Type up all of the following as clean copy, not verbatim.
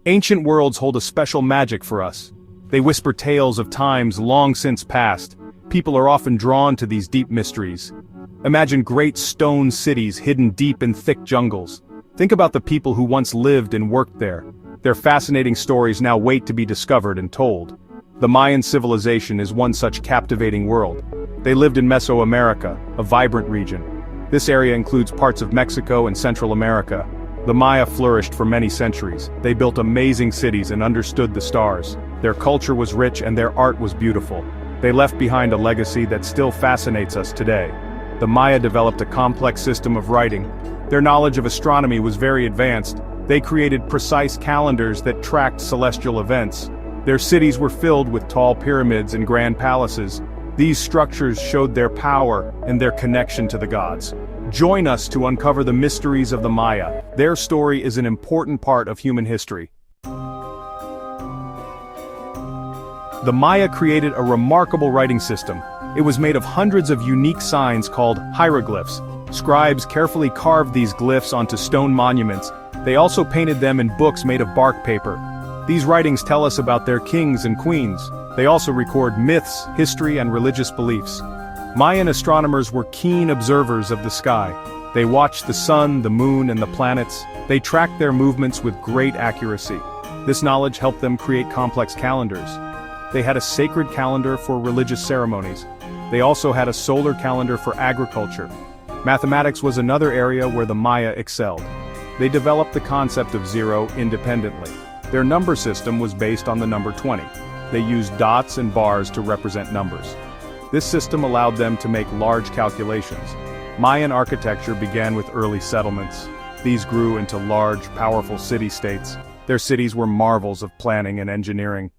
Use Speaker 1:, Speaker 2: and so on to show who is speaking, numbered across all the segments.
Speaker 1: Ancient worlds hold a special magic for us. They whisper tales of times long since past. People are often drawn to these deep mysteries. Imagine great stone cities hidden deep in thick jungles. Think about the people who once lived and worked there. Their fascinating stories now wait to be discovered and told. The Mayan civilization is one such captivating world. They lived in Mesoamerica, a vibrant region. This area includes parts of Mexico and Central America. The Maya flourished for many centuries. They built amazing cities and understood the stars. Their culture was rich and their art was beautiful. They left behind a legacy that still fascinates us today. The Maya developed a complex system of writing. Their knowledge of astronomy was very advanced. They created precise calendars that tracked celestial events. Their cities were filled with tall pyramids and grand palaces. These structures showed their power and their connection to the gods. Join us to uncover the mysteries of the Maya. Their story is an important part of human history. The Maya created a remarkable writing system. It was made of hundreds of unique signs called hieroglyphs. Scribes carefully carved these glyphs onto stone monuments. They also painted them in books made of bark paper. These writings tell us about their kings and queens. They also record myths, history, and religious beliefs. Mayan astronomers were keen observers of the sky. They watched the sun, the moon, and the planets. They tracked their movements with great accuracy. This knowledge helped them create complex calendars. They had a sacred calendar for religious ceremonies. They also had a solar calendar for agriculture. Mathematics was another area where the Maya excelled. They developed the concept of zero independently. Their number system was based on the number 20. They used dots and bars to represent numbers. This system allowed them to make large calculations. Mayan architecture began with early settlements. These grew into large, powerful city-states. Their cities were marvels of planning and engineering.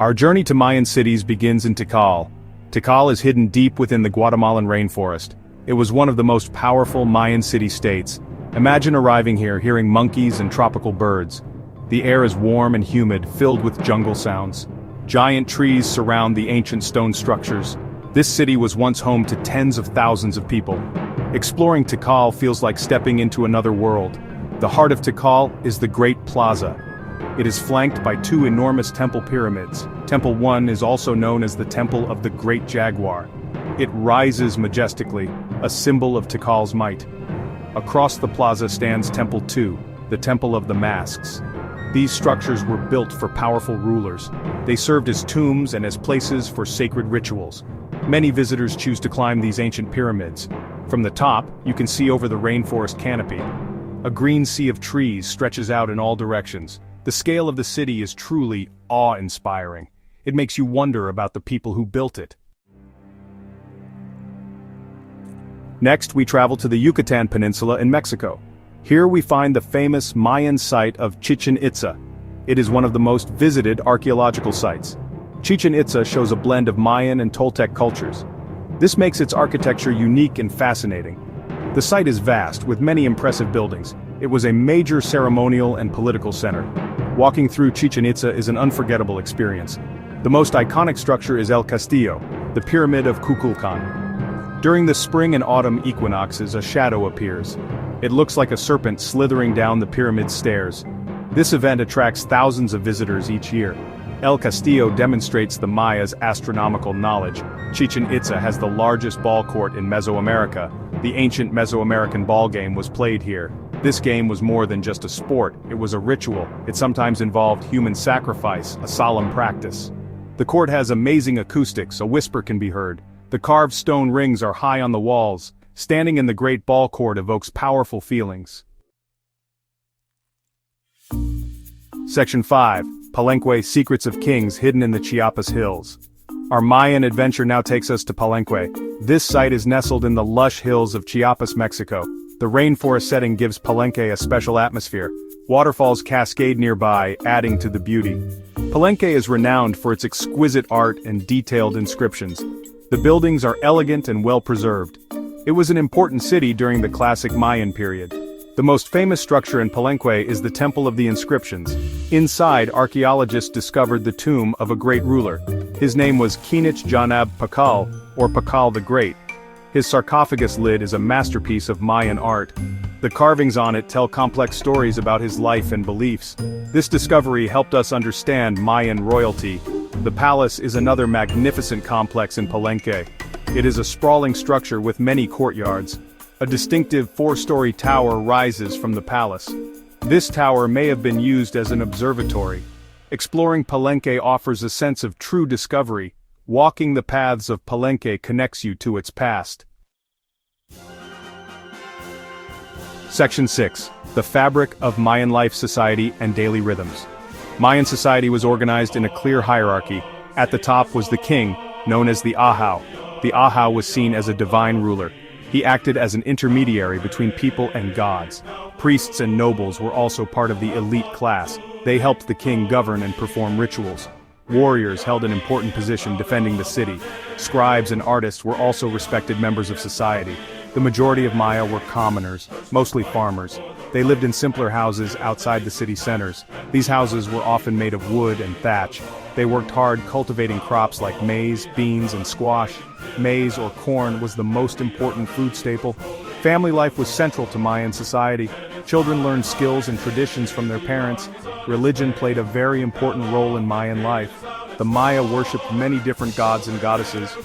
Speaker 1: Our journey to Mayan cities begins in Tikal. Tikal is hidden deep within the Guatemalan rainforest. It was one of the most powerful Mayan city-states. Imagine arriving here hearing monkeys and tropical birds. The air is warm and humid, filled with jungle sounds. Giant trees surround the ancient stone structures. This city was once home to tens of thousands of people. Exploring Tikal feels like stepping into another world. The heart of Tikal is the Great Plaza. It is flanked by two enormous temple pyramids. Temple 1 is also known as the Temple of the Great Jaguar. It rises majestically, a symbol of Tikal's might. Across the plaza stands Temple 2, the Temple of the Masks. These structures were built for powerful rulers. They served as tombs and as places for sacred rituals. Many visitors choose to climb these ancient pyramids. From the top, you can see over the rainforest canopy. A green sea of trees stretches out in all directions. The scale of the city is truly awe-inspiring. It makes you wonder about the people who built it. Next, we travel to the Yucatan Peninsula in Mexico. Here we find the famous Mayan site of Chichen Itza. It is one of the most visited archaeological sites. Chichen Itza shows a blend of Mayan and Toltec cultures. This makes its architecture unique and fascinating. The site is vast, with many impressive buildings. It was a major ceremonial and political center. Walking through Chichen Itza is an unforgettable experience. The most iconic structure is El Castillo, the Pyramid of Kukulkan. During the spring and autumn equinoxes, a shadow appears. It looks like a serpent slithering down the pyramid's stairs. This event attracts thousands of visitors each year. El Castillo demonstrates the Maya's astronomical knowledge. Chichen Itza has the largest ball court in Mesoamerica. The ancient Mesoamerican ball game was played here. This game was more than just a sport, it was a ritual. It sometimes involved human sacrifice, a solemn practice. The court has amazing acoustics, a whisper can be heard. The carved stone rings are high on the walls. Standing in the great ball court evokes powerful feelings. Section 5. Palenque, Secrets of Kings hidden in the Chiapas Hills. Our Mayan adventure now takes us to Palenque. This site is nestled in the lush hills of Chiapas, Mexico. The rainforest setting gives Palenque a special atmosphere. Waterfalls cascade nearby, adding to the beauty. Palenque is renowned for its exquisite art and detailed inscriptions. The buildings are elegant and well-preserved. It was an important city during the classic Mayan period. The most famous structure in Palenque is the Temple of the Inscriptions. Inside, archaeologists discovered the tomb of a great ruler. His name was Kinich Janab Pakal, or Pakal the Great. His sarcophagus lid is a masterpiece of Mayan art. The carvings on it tell complex stories about his life and beliefs. This discovery helped us understand Mayan royalty. The palace is another magnificent complex in Palenque. It is a sprawling structure with many courtyards. A distinctive four-story tower rises from the palace. This tower may have been used as an observatory. Exploring Palenque offers a sense of true discovery. Walking the paths of Palenque connects you to its past. Section 6. The fabric of Mayan life, society, and daily rhythms. Mayan society was organized in a clear hierarchy. At the top was the king, known as the Ahau. The Ahau was seen as a divine ruler. He acted as an intermediary between people and gods. Priests and nobles were also part of the elite class. They helped the king govern and perform rituals. Warriors held an important position defending the city. Scribes and artists were also respected members of society. The majority of Maya were commoners, mostly farmers. They lived in simpler houses outside the city centers. These houses were often made of wood and thatch. They worked hard cultivating crops like maize, beans, and squash. Maize or corn was the most important food staple. Family life was central to Mayan society. Children learned skills and traditions from their parents. Religion played a very important role in Mayan life. The Maya worshipped many different gods and goddesses.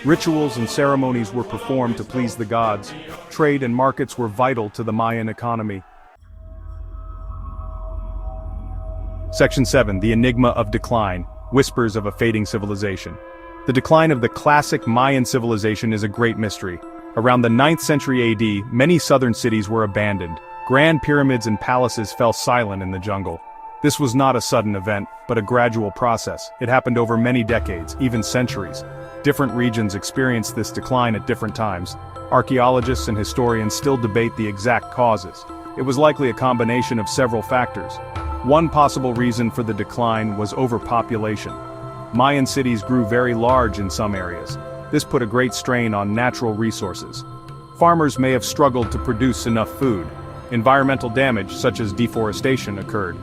Speaker 1: Rituals and ceremonies were performed to please the gods. Trade and markets were vital to the Mayan economy. Section 7. The Enigma of Decline. Whispers of a Fading Civilization. The decline of the classic Mayan civilization is a great mystery. Around the 9th century AD, many southern cities were abandoned. Grand pyramids and palaces fell silent in the jungle. This was not a sudden event, but a gradual process. It happened over many decades, even centuries. Different regions experienced this decline at different times. Archaeologists and historians still debate the exact causes. It was likely a combination of several factors. One possible reason for the decline was overpopulation. Mayan cities grew very large in some areas. This put a great strain on natural resources. Farmers may have struggled to produce enough food. Environmental damage, such as deforestation, occurred.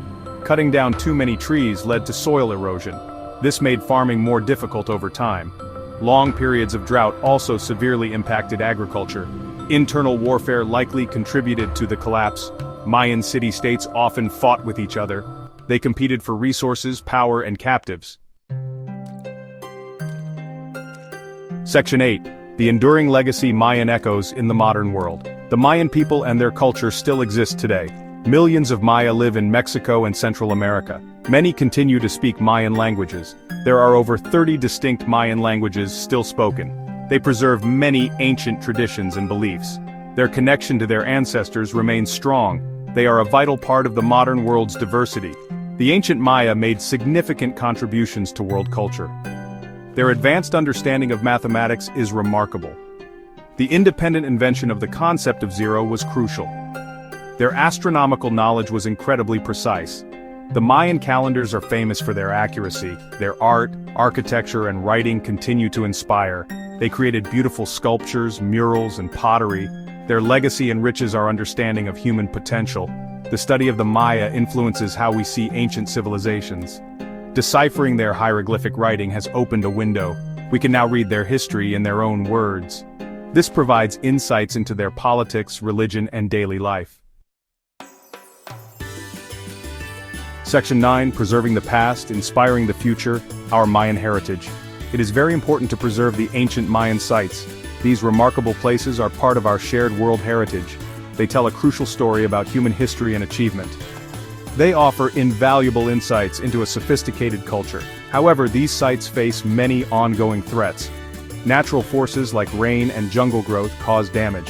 Speaker 1: Cutting down too many trees led to soil erosion. This made farming more difficult over time. Long periods of drought also severely impacted agriculture. Internal warfare likely contributed to the collapse. Mayan city-states often fought with each other. They competed for resources, power, and captives. Section 8. The enduring legacy Mayan echoes in the modern world. The Mayan people and their culture still exist today. Millions of Maya live in Mexico and Central America. Many continue to speak Mayan languages. There are over 30 distinct Mayan languages still spoken. They preserve many ancient traditions and beliefs. Their connection to their ancestors remains strong. They are a vital part of the modern world's diversity. The ancient Maya made significant contributions to world culture. Their advanced understanding of mathematics is remarkable. The independent invention of the concept of zero was crucial. Their astronomical knowledge was incredibly precise. The Mayan calendars are famous for their accuracy. Their art, architecture, and writing continue to inspire. They created beautiful sculptures, murals, and pottery. Their legacy enriches our understanding of human potential. The study of the Maya influences how we see ancient civilizations. Deciphering their hieroglyphic writing has opened a window. We can now read their history in their own words. This provides insights into their politics, religion, and daily life. Section 9. Preserving the past, inspiring the future, our Mayan heritage. It is very important to preserve the ancient Mayan sites. These remarkable places are part of our shared world heritage. They tell a crucial story about human history and achievement. They offer invaluable insights into a sophisticated culture. However, these sites face many ongoing threats. Natural forces like rain and jungle growth cause damage.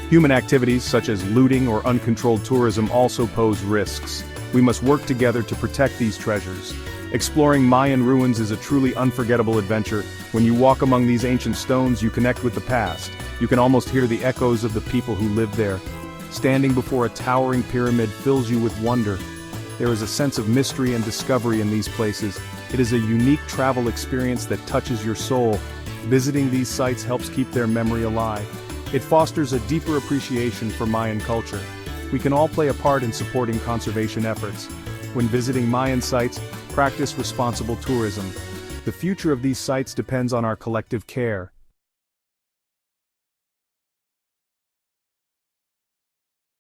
Speaker 1: Human activities such as looting or uncontrolled tourism also pose risks. We must work together to protect these treasures. Exploring Mayan ruins is a truly unforgettable adventure. When you walk among these ancient stones, you connect with the past. You can almost hear the echoes of the people who lived there. Standing before a towering pyramid fills you with wonder. There is a sense of mystery and discovery in these places. It is a unique travel experience that touches your soul. Visiting these sites helps keep their memory alive. It fosters a deeper appreciation for Mayan culture. We can all play a part in supporting conservation efforts. When visiting Mayan sites, practice responsible tourism. The future of these sites depends on our collective care.